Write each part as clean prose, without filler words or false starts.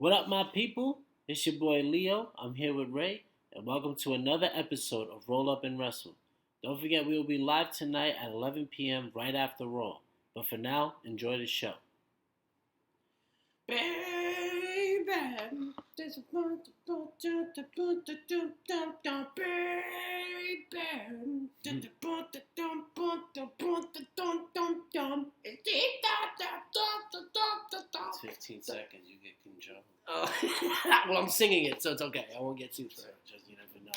What up, my people? It's your boy Leo. I'm here with Ray, and welcome to another episode of Roll Up and Wrestle. Don't forget, we will be live tonight at 11 p.m. right after Raw. But for now, enjoy the show. Baby, there's a It's 15 seconds, you get control. well, I'm singing it, so it's okay. I won't get sued for it. Just you never know.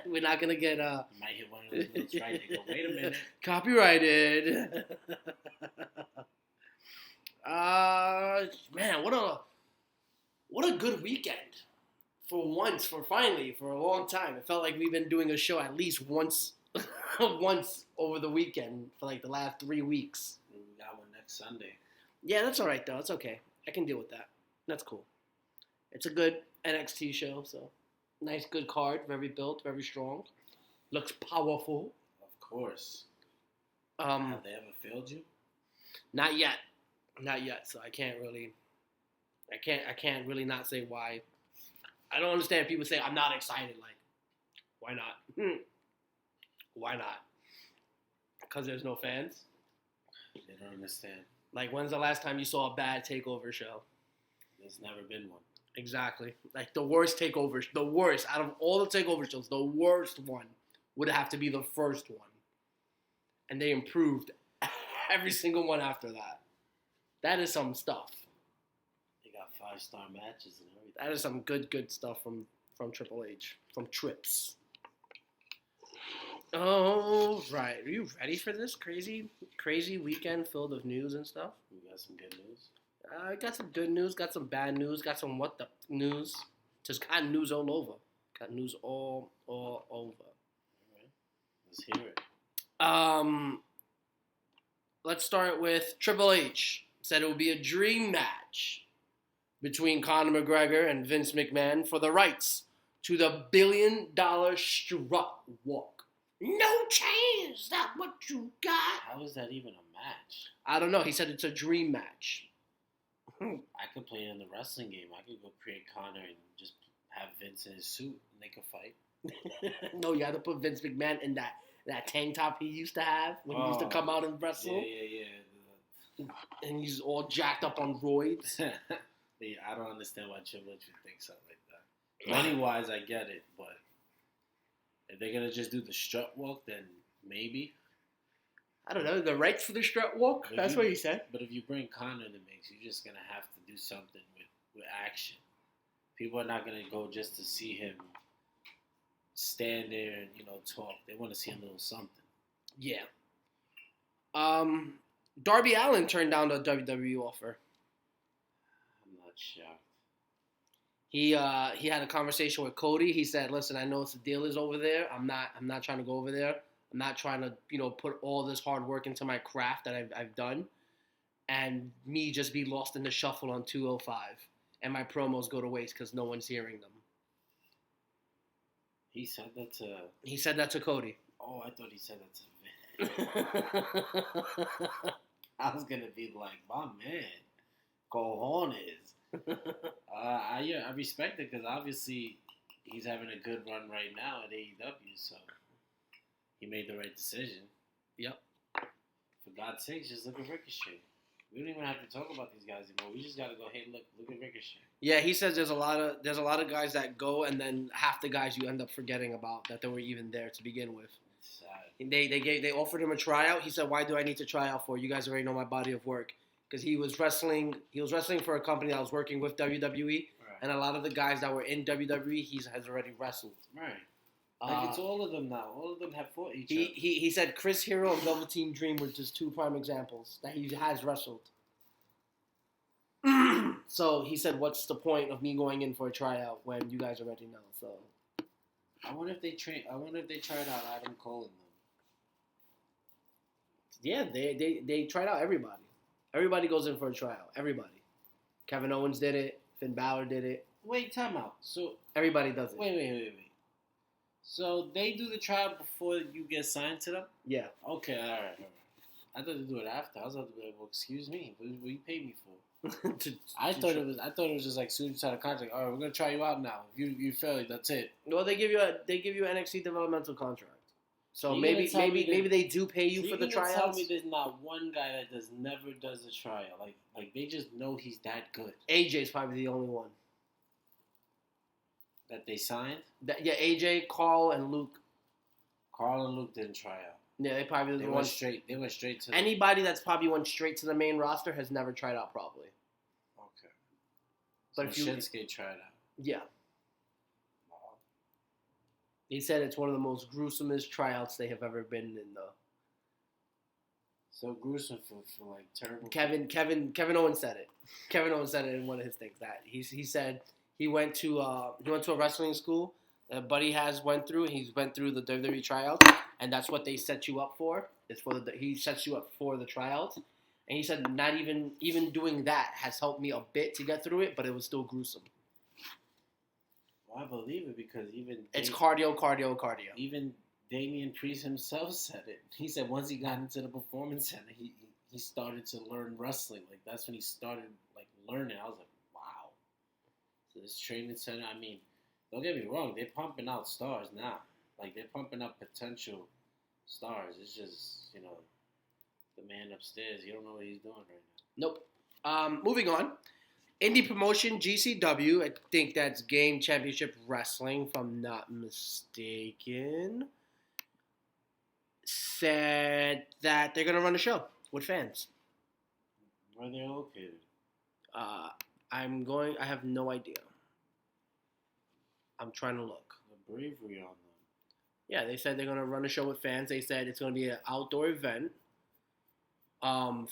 We're not gonna get You might hit one of those notes right. They go, wait a minute. copyrighted. Man, what a good weekend. For once, for a long time. It felt like we've been doing a show at least once over the weekend for like the last 3 weeks. We got one next Sunday. Yeah, that's all right though. It's okay. I can deal with that. That's cool. It's a good NXT show, so nice, good card. Very built, very strong. Looks powerful. Of course. Have they ever failed you? Not yet. So I can't really not say why. I don't understand people say I'm not excited. Like, why not? Why not? Because there's no fans. They don't understand. Like, when's the last time you saw a bad takeover show? There's never been one. Exactly. Like, the worst takeover, the worst out of all the takeover shows, the worst one would have to be the first one. And they improved every single one after that. That is some stuff. They got 5-star matches and everything. That is some good stuff from Triple H, from Trips. Oh, right. Are you ready for this crazy weekend filled with news and stuff? We got some good news. I got some good news, got some bad news, got some what the news. Just got news all over. Got news all over. All right. Let's hear it. Let's start with Triple H. Said it would be a dream match between Conor McGregor and Vince McMahon for the rights to the $1 billion strut walk. No chance. That's what you got. How is that even a match? I don't know. He said it's a dream match. I could play it in the wrestling game. I could go create Conor and just have Vince in his suit and they could fight. No, you have to put Vince McMahon in that tank top he used to have when he used to come out and wrestle. Yeah. And he's all jacked up on roids. Yeah, I don't understand why Triple H would think something like that. Money-wise, I get it, but if they're going to just do the strut walk, then maybe. I don't know, the rights for the strut walk? That's what he said. But if you bring Conor in the mix, you're just going to have to do something with action. People are not going to go just to see him stand there and, talk. They want to see a little something. Yeah. Darby Allin turned down the WWE offer. I'm not shocked. He had a conversation with Cody. He said, "Listen, I know the deal is over there. I'm not trying to go over there. I'm not trying to put all this hard work into my craft that I've done, and me just be lost in the shuffle on 205, and my promos go to waste because no one's hearing them." He said that to. He said that to Cody. Oh, I thought he said that to Vince. I was gonna be like, my man, cojones. I respect it because obviously he's having a good run right now at AEW, so he made the right decision. Yep. For God's sake, just look at Ricochet. We don't even have to talk about these guys anymore. We just gotta go, hey, look at Ricochet. Yeah, he says there's a lot of guys that go, and then half the guys you end up forgetting about that they were even there to begin with. It's sad. They offered him a tryout. He said, "Why do I need to try out for? You guys already know my body of work." Because he was wrestling for a company that was working with WWE, Right. and a lot of the guys that were in WWE, he has already wrestled. Right. Like it's all of them now. All of them have fought each other. He said Chris Hero and Velveteen Dream were just two prime examples that he has wrestled. So he said, "What's the point of me going in for a tryout when you guys already know?" So I wonder if they tried out Adam Cole in them. yeah, they tried out everybody. Everybody goes in for a tryout. Everybody. Kevin Owens did it. Finn Balor did it. Wait, time out. So everybody does it. Wait. So they do the trial before you get signed to them? Yeah. Okay, all right. I thought they do it after. I was about to be like, well, excuse me, what you paid me for? I thought it was just like soon as you sign a contract. All right, we're gonna try you out now. If you fail, that's it. Well, they give you an NXT developmental contract. So You maybe gonna tell me that- they do pay you So for the you're gonna tryouts. tell me there's not one guy that never does a tryout. Like they just know he's that good AJ's probably the only one. that they signed. AJ, Carl, and Luke. Carl and Luke didn't try out. Yeah, they probably They went straight. They went straight to anybody that's probably went straight to the main roster has never tried out properly. Okay. But So if you Shinsuke tried out. yeah, he said it's one of the most gruesomest tryouts they have ever been in. So gruesome for like terrible. Kevin Owens said it. Kevin Owens said it in one of his things that he said he went to a wrestling school that a buddy went through. He's went through the WWE tryouts, and that's what they set you up for. He sets you up for the tryouts, and he said not even doing that has helped me a bit to get through it, but it was still gruesome. Well, I believe it because it's cardio. Even Damian Priest himself said it. He said once he got into the performance center, he started to learn wrestling. Like that's when he started like learning. I was like, wow. So this training center. I mean, don't get me wrong. They're pumping out stars now. Like they're pumping up potential stars. It's just the man upstairs. You don't know what he's doing right now. Nope. Moving on. Indie promotion GCW. I think that's Game Championship Wrestling, if I'm not mistaken. Said that they're gonna run a show with fans. Where they're located? I have no idea. I'm trying to look. The bravery on them. Yeah, they said they're gonna run a show with fans. They said it's gonna be an outdoor event.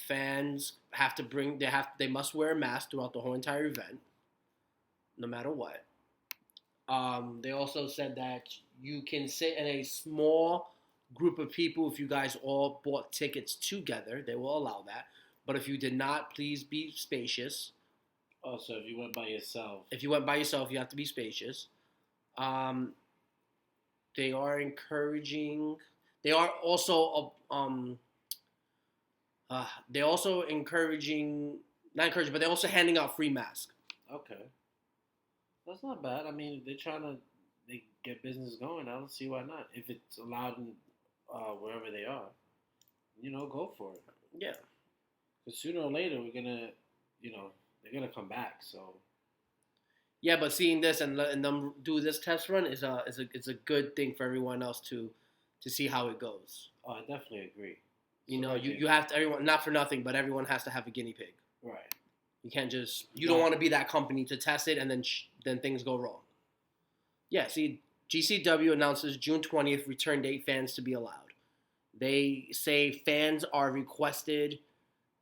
Fans have to they must wear a mask throughout the whole entire event, no matter what. They also said that you can sit in a small group of people if you guys all bought tickets together. They will allow that. But if you did not, please be spacious. Oh, so if you went by yourself. If you went by yourself, you have to be spacious. They are encouraging. They are also they're also encouraging. Not encouraging, but they're also handing out free masks. Okay, that's not bad. I mean, they're trying to get business going. I don't see why not. If it's allowed in wherever they are, go for it. Yeah. Because sooner or later, we're gonna, they're gonna come back. So. Yeah, but seeing this and letting them do this test run is a good thing for everyone else to see how it goes. Oh, I definitely agree. You have to, everyone, not for nothing, but everyone has to have a guinea pig. Right. You can't just, you don't want to be that company to test it and then things go wrong. Yeah, see, GCW announces June 20th return date, fans to be allowed. They say fans are requested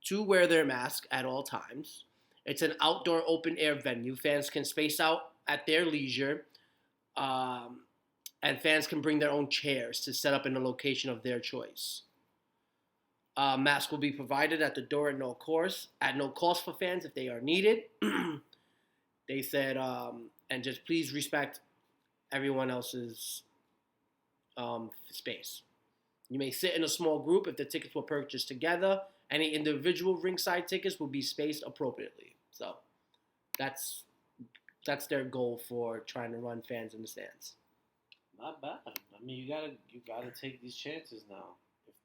to wear their mask at all times. It's an outdoor open air venue. Fans can space out at their leisure, and fans can bring their own chairs to set up in a location of their choice. Masks will be provided at the door at no cost for fans if they are needed. They said, and just please respect everyone else's space. You may sit in a small group if the tickets were purchased together. Any individual ringside tickets will be spaced appropriately. So that's their goal for trying to run fans in the stands. Not bad. I mean, you gotta take these chances now.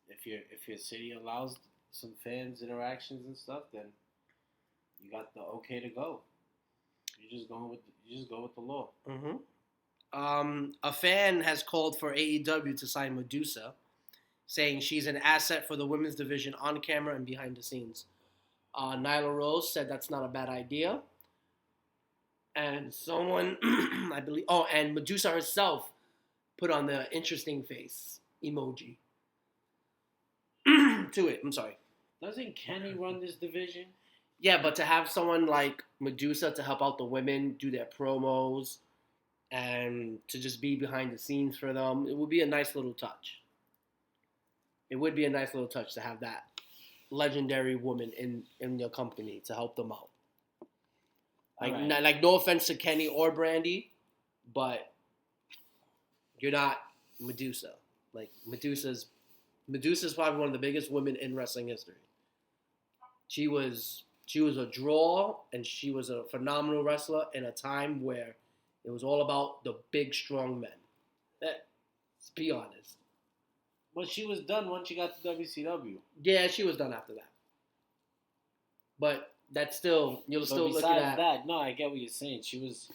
If your city allows some fans interactions and stuff, then you got the okay to go. You just go with the law. Mm-hmm. A fan has called for AEW to sign Medusa, saying she's an asset for the women's division on camera and behind the scenes. Nyla Rose said that's not a bad idea. And someone, I believe, and Medusa herself put on the interesting face emoji. To it, I'm sorry. Doesn't Kenny run this division? Yeah, but to have someone like Medusa to help out the women, do their promos, and to just be behind the scenes for them, it would be a nice little touch. It would be a nice little touch to have that legendary woman in your company to help them out. Like no offense to Kenny or Brandy, but you're not Medusa. Like Medusa's probably one of the biggest women in wrestling history. She was She was a draw, and she was a phenomenal wrestler in a time where it was all about the big, strong men. Let's be honest. But she was done once she got to WCW. Yeah, she was done after that. But that's still, you're still looking at... Besides that, no, I get what you're saying. She was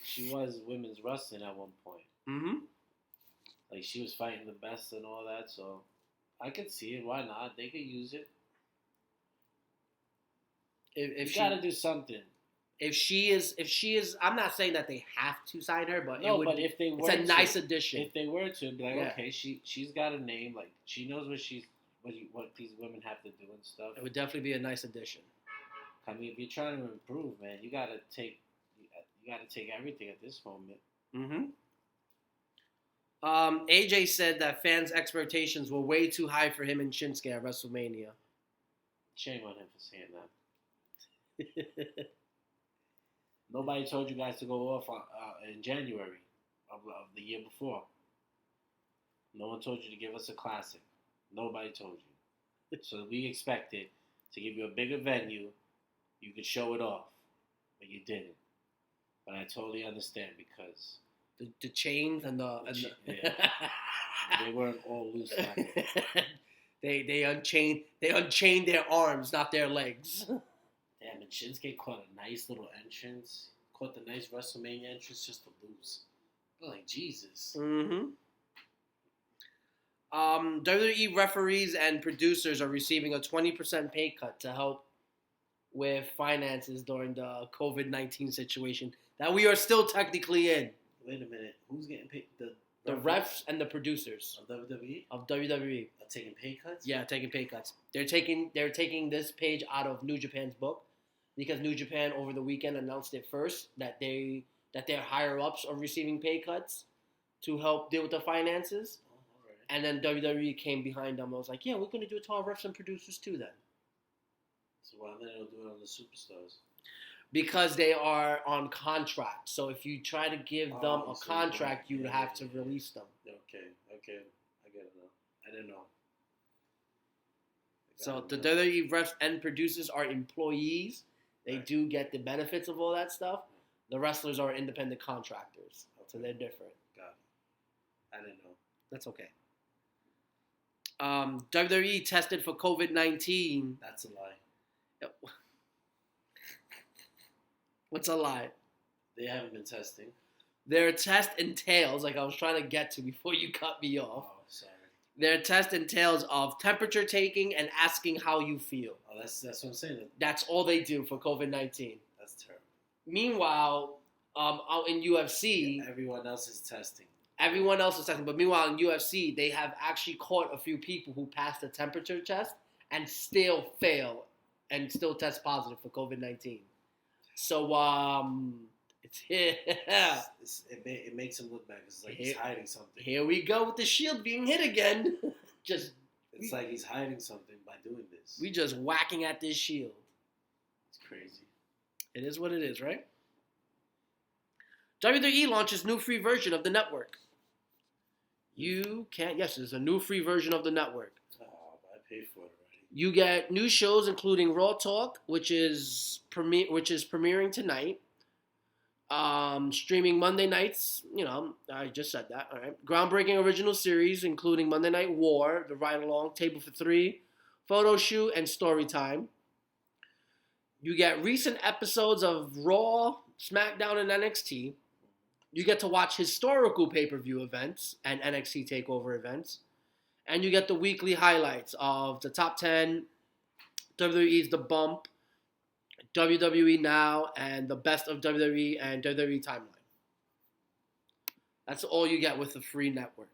women's wrestling at one point. Mm-hmm. Like, she was fighting the best and all that, so I could see it. Why not? They could use it. If you gotta do something. If she is, I'm not saying that they have to sign her, but but if they were, it's a nice addition. If they were to, be like, okay, she's got a name, like she knows what these women have to do and stuff. It would definitely be a nice addition. I mean, if you're trying to improve, man, you gotta take everything at this moment. Mm-hmm. AJ said that fans' expectations were way too high for him and Shinsuke at WrestleMania. Shame on him for saying that. Nobody told you guys to go off in January of the year before. No one told you to give us a classic. Nobody told you. So we expected to give you a bigger venue. You could show it off, but you didn't. But I totally understand because the chains and the yeah, they weren't all loose. They unchained their arms, not their legs. Damn, and Shinsuke caught a nice little entrance. Caught the nice WrestleMania entrance just to lose. I'm like, Jesus. Mm-hmm. WWE referees and producers are receiving a 20% pay cut to help with finances during the COVID-19 situation that we are still technically in. Wait a minute. Who's getting paid? The refs and the producers of WWE? Of WWE. Are taking pay cuts? Yeah, taking pay cuts. They're taking this page out of New Japan's book because New Japan over the weekend announced it first that their higher ups are receiving pay cuts to help deal with the finances. Oh, right. And then WWE came behind them and was like, yeah, we're going to do it to our refs and producers too then. So why then they'll do it on the superstars? Because they are on contract. So if you try to give them a contract, you would have to release them. Okay. I get it now. I didn't know. So the WWE refs and producers are employees. They do get the benefits of all that stuff. The wrestlers are independent contractors. Okay. So they're different. Got it. I didn't know. That's okay. WWE tested for COVID-19. That's a lie. Yep. What's a lie? They haven't been testing. Their test entails, like I was trying to get to before you cut me off. Oh, sorry. Their test entails of temperature taking and asking how you feel. Oh, that's what I'm saying. That's all they do for COVID-19. That's terrible. Meanwhile, out in UFC... Everyone else is testing. But meanwhile, in UFC, they have actually caught a few people who passed the temperature test and still fail and still test positive for COVID-19. So, it makes him look bad because it's like he's hiding something. Here we go with the Shield being hit again. It's like he's hiding something by doing this. We just whacking at this Shield. It's crazy. It is what it is, right? WWE launches new free version of the network. There's a new free version of the network. Oh, I paid for it already. You get new shows including Raw Talk, which is premiering tonight. Streaming Monday nights, I just said that, all right. Groundbreaking original series, including Monday Night War, The Ride Along, Table for Three, Photo Shoot, and Story Time. You get recent episodes of Raw, SmackDown, and NXT. You get to watch historical pay-per-view events and NXT TakeOver events. And you get the weekly highlights of the top 10, WWE's The Bump, WWE Now, and the best of WWE and WWE Timeline. That's all you get with the free network.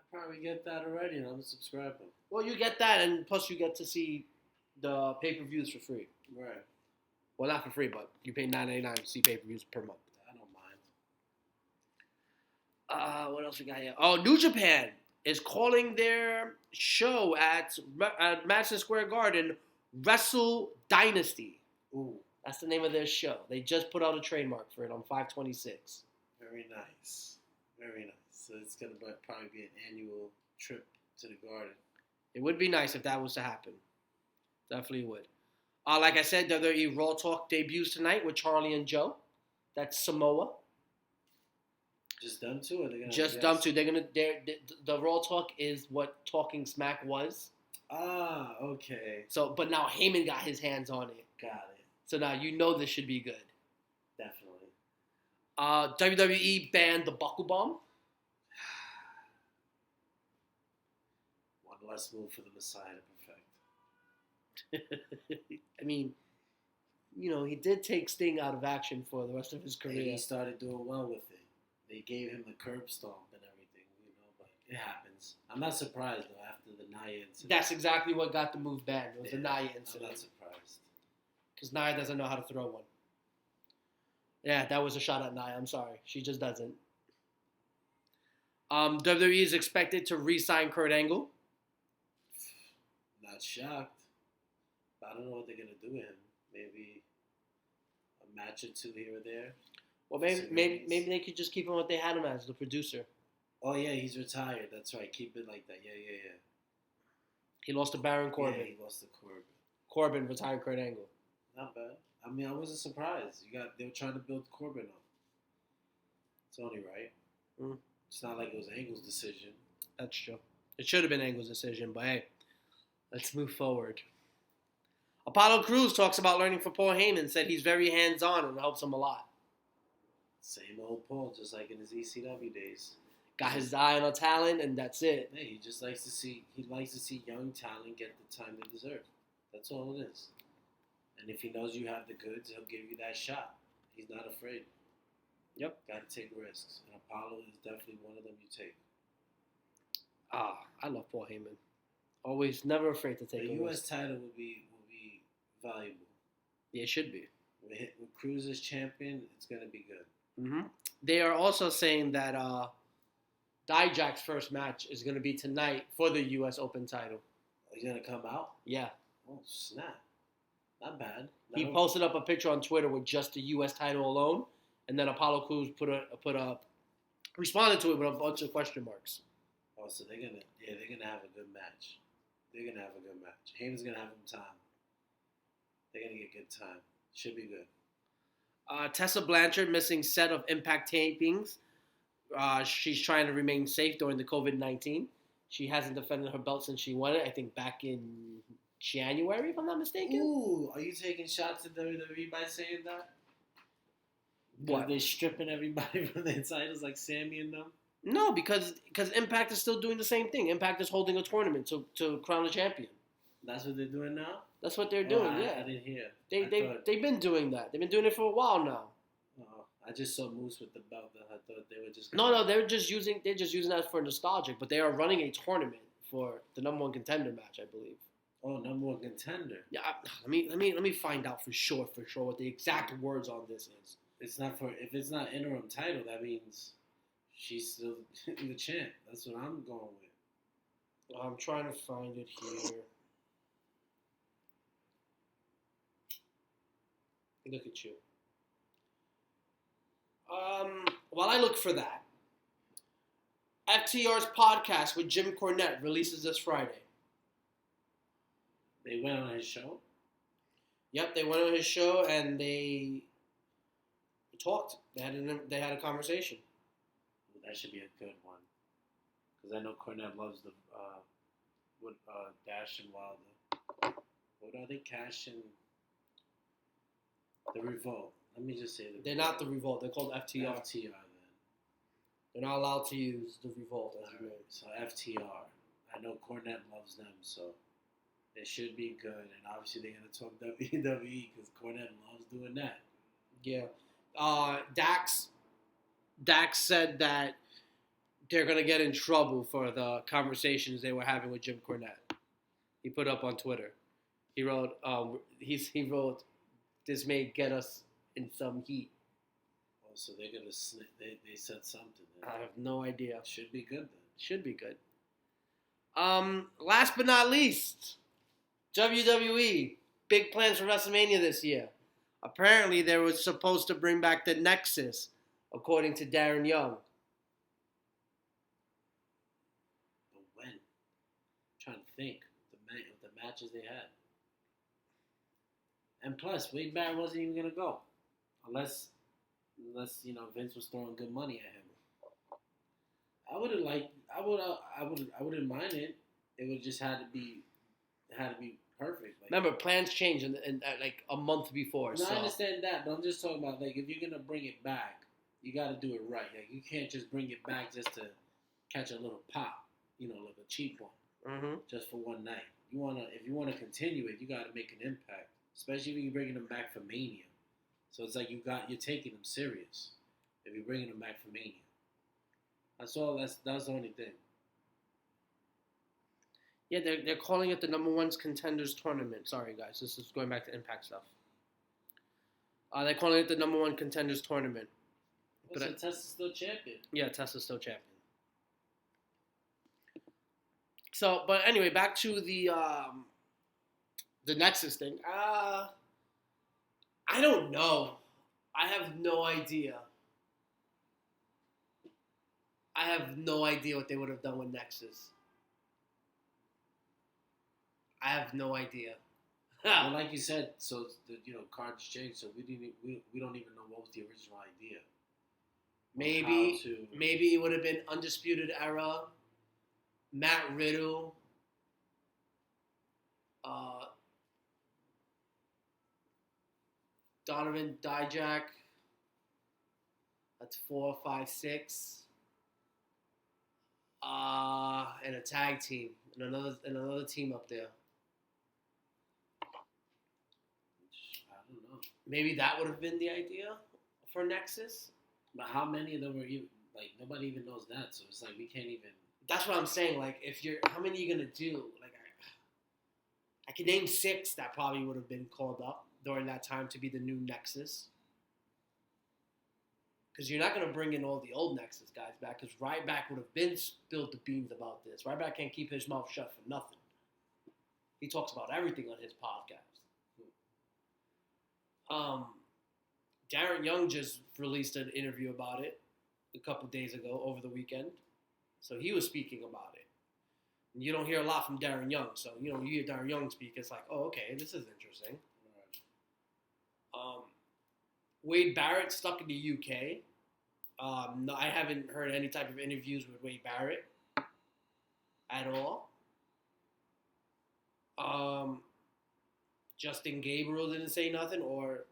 I probably get that already and I'm subscribing. Well, you get that, and plus you get to see the pay-per-views for free. Right. Well, not for free, but you pay $9.99 to see pay-per-views per month. I don't mind. What else we got here? Oh, New Japan is calling their show at Madison Square Garden Wrestle Dynasty. Ooh. That's the name of their show. They just put out a trademark for it on 5/26. Very nice. Very nice. So it's going to probably be an annual trip to the Garden. It would be nice if that was to happen. Definitely would. Like I said, WWE Raw Talk debuts tonight with Charlie and Joe. That's Samoa. Just them two, or they're gonna Just them two. The Raw Talk is what Talking Smack was. Ah, okay. So, but now Heyman got his hands on it. Got it. So now you know this should be good. Definitely. WWE banned the Buckle Bomb. One less move for the Messiah to perfect. I mean, he did take Sting out of action for the rest of his career. And he started doing well with it. They gave him the curb stomp and everything, but it happens. I'm not surprised, though, after the Nia incident. That's exactly what got the move banned. It was the Nia incident. I'm not surprised. Because Nia doesn't know how to throw one. Yeah, that was a shot at Nia. I'm sorry. She just doesn't. WWE is expected to re-sign Kurt Angle. Not shocked. But I don't know what they're going to do with him. Maybe a match or two here or there. Well, maybe they could just keep him what they had him as, the producer. Oh, yeah, he's retired. That's right. Keep it like that. Yeah. He lost to Baron Corbin. Yeah, he lost to Corbin. Corbin retired Kurt Angle. Not bad. I mean, I wasn't surprised. They were trying to build Corbin up. It's only right. Mm. It's not like it was Angle's decision. That's true. It should have been Angle's decision, but hey, let's move forward. Apollo Crews talks about learning from Paul Heyman, said he's very hands-on and helps him a lot. Same old Paul, just like in his ECW days. Got his eye on a talent, and that's it. Hey, he just likes to see young talent get the time they deserve. That's all it is. And if he knows you have the goods, he'll give you that shot. He's not afraid. Yep. Got to take risks. And Apollo is definitely one of them you take. I love Paul Heyman. Always, never afraid to take a risk. The U.S. title will be valuable. Yeah, it should be. With Cruz as champion, it's going to be good. Mm-hmm. They are also saying that Dijak's first match is going to be tonight for the U.S. Open title. He's going to come out? Yeah. Oh, snap. Not bad. He posted up a picture on Twitter with just the U.S. title alone, and then Apollo Crews responded to it with a bunch of question marks. Oh, so they're gonna have a good match. Heyman's gonna have him time. They're gonna get good time. Should be good. Tessa Blanchard missing set of Impact tapings. She's trying to remain safe during the COVID-19. She hasn't defended her belt since she won it, I think back in January, if I'm not mistaken. Ooh, are you taking shots at WWE by saying that? What? They're stripping everybody from their titles like Sammy and them? No, because Impact is still doing the same thing. Impact is holding a tournament to crown a champion. That's what they're doing now? That's what they're doing, I yeah. I didn't hear. They've been doing that. They've been doing it for a while now. I just saw Moose with the belt. I thought they were just... No, they're just using that for nostalgic, but they are running a tournament for the number one contender match, I believe. Oh, number one contender. Yeah, let me find out for sure what the exact words on this is. If it's not interim title, that means she's still the champ. That's what I'm going with. I'm trying to find it here. Look at you. While I look for that, FTR's podcast with Jim Cornette releases this Friday. They went on his show? Yep, they went on his show and they talked. They had a conversation. That should be a good one. Because I know Cornette loves the Dash and Wilder. What are they? Cash and the Revolt. Let me just say they're not the Revolt. They're called FTR. FTR then. They're not allowed to use the Revolt as your name. So FTR. I know Cornette loves them, so it should be good. And obviously they're going to talk WWE because Cornette loves doing that. Yeah. Dax said that they're going to get in trouble for the conversations they were having with Jim Cornette. He put up on Twitter. He wrote, he wrote, "This may get us in some heat." Oh, so they're going to they said something. I have no idea. Should be good then. Should be good. Last but not least, WWE. Big plans for WrestleMania this year. Apparently, they were supposed to bring back the Nexus, according to Darren Young. But when? I'm trying to think. The matches they had. And plus, Wade Barrett wasn't even gonna go, unless Vince was throwing good money at him. I would have liked. I wouldn't mind it. It would just had to be perfect. Like, Remember, plans change in like a month before. no, So. I understand that, but I'm just talking about like if you're gonna bring it back, you got to do it right. Like you can't just bring it back just to catch a little pop, like a cheap one, just for one night. If you wanna continue it, you got to make an impact, especially if you're bringing them back for Mania. So it's like you're taking them serious if you're bringing them back for Mania. That's all. That's the only thing. Yeah, they're calling it the number one contenders tournament. Sorry, guys, this is going back to Impact stuff. They're calling it the number one contenders tournament. So Tessa's still champion. Yeah, Tessa's still champion. So, but anyway, back to the Nexus thing. I don't know. I have no idea. I have no idea what they would have done with Nexus. I have no idea. Well, like you said, so the cards changed, so we don't even know what was the original idea. Maybe it would have been Undisputed Era, Matt Riddle, Donovan Dijak. That's 4, 5, 6. And a tag team, and another team up there. I don't know. Maybe that would have been the idea for Nexus. But how many of them were even nobody even knows that, so it's like we can't even. That's what I'm saying. Like, how many are you gonna do? Like, I can name 6 that probably would have been called up during that time to be the new Nexus. Because you're not going to bring in all the old Nexus guys back, because Ryback would have been spilled the beans about this. Ryback can't keep his mouth shut for nothing. He talks about everything on his podcast. Darren Young just released an interview about it a couple days ago, over the weekend. So he was speaking about it. And you don't hear a lot from Darren Young. So, you hear Darren Young speak, it's like, oh, okay, this is interesting. Wade Barrett stuck in the UK. No, I haven't heard any type of interviews with Wade Barrett at all. Justin Gabriel didn't say nothing, or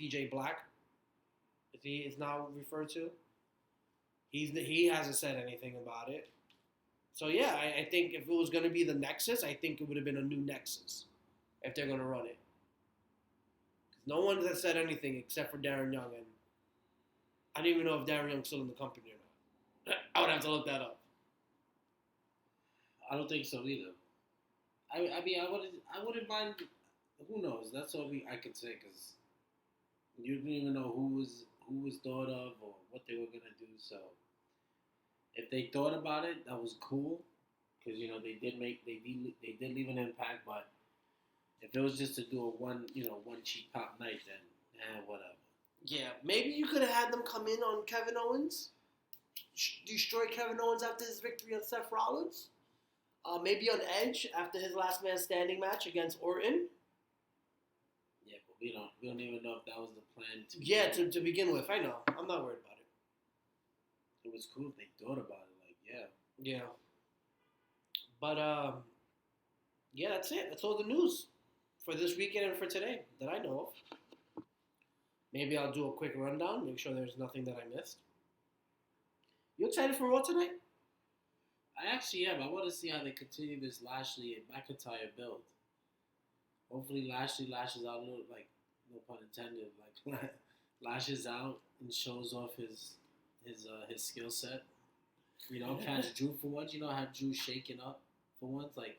PJ Black, if he is now referred to. He hasn't said anything about it. So yeah, I think if it was going to be the Nexus, I think it would have been a new Nexus if they're going to run it. No one has said anything except for Darren Young, and I don't even know if Darren Young's still in the company or not. I would have to look that up. I don't think so either. I mean, I wouldn't mind. Who knows? That's all I could say, because you didn't even know who was thought of or what they were gonna do. So if they thought about it, that was cool, because they did leave an impact, but. If it was just to do one cheap pop night, then whatever. Yeah, maybe you could have had them come in on Kevin Owens, destroy Kevin Owens after his victory on Seth Rollins. Maybe on Edge after his last man standing match against Orton. Yeah, but we don't even know if that was the plan. To begin with, I know. I'm not worried about it. It was cool if they thought about it. Like, yeah. Yeah. But yeah, that's it. That's all the news for this weekend and for today that I know of. Maybe I'll do a quick rundown, make sure there's nothing that I missed. You excited for Raw tonight? I actually am. I want to see how they continue this Lashley and McIntyre build. Hopefully Lashley lashes out a little, like, no pun intended, like lashes out and shows off his skill set. Catch Drew for once. Have Drew shaking up for once, like.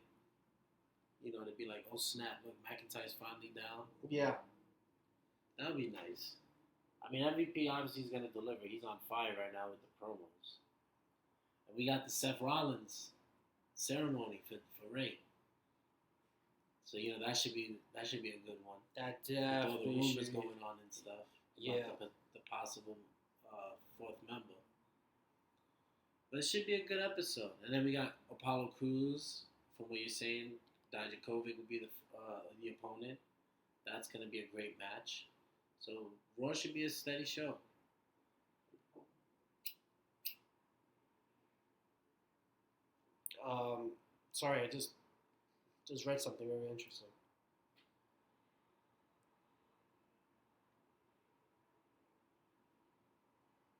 To be like, oh snap, look, McIntyre's finally down. Yeah. That would be nice. I mean, MVP obviously is going to deliver. He's on fire right now with the promos. And we got the Seth Rollins ceremony for Ray. So, that should be a good one. That with all the rumors going on and stuff. Yeah. The possible fourth member. But it should be a good episode. And then we got Apollo Crews, from what you're saying. Dijakovic would be the opponent. That's going to be a great match. So Raw should be a steady show. Sorry, I just read something very interesting.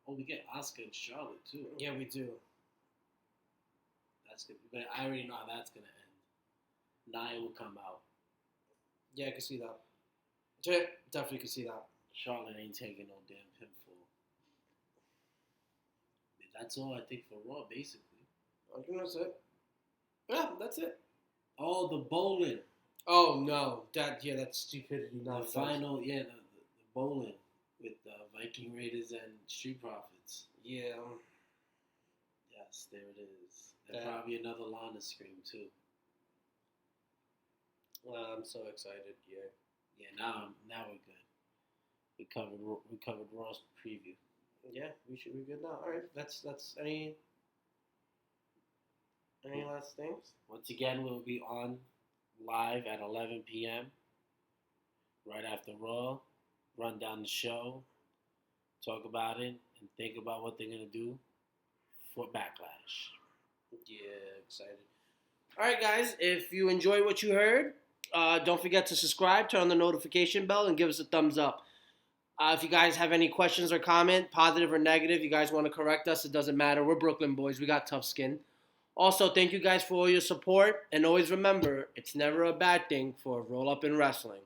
Oh, we get Asuka and Charlotte too. Yeah, we do. That's good. But I already know how that's gonna end. Nia will come out. Yeah, I can see that. Yeah, definitely can see that. Charlotte ain't taking no damn pinfall. That's all I think for Raw, basically. I think that's it. Yeah, that's it. Oh, the bowling. Oh no, that's stupidity. The final, the bowling with Viking Raiders and Street Profits. Yeah. Yes, there it is. And probably another Lana scream too. I'm so excited. Yeah. Yeah. Now we're good. We covered Raw's preview. Yeah, we should be good now. All right. That's any last things? Once again, we'll be on live at 11 p.m. right after Raw. Run down the show, talk about it, and think about what they're gonna do for Backlash. Yeah, excited. All right, guys. If you enjoyed what you heard, don't forget to subscribe, turn on the notification bell, and give us a thumbs up. If you guys have any questions or comment, positive or negative, you guys want to correct us, it doesn't matter. We're Brooklyn boys. We got tough skin. Also, thank you guys for all your support. And always remember, it's never a bad thing for Roll Up in Wrestling.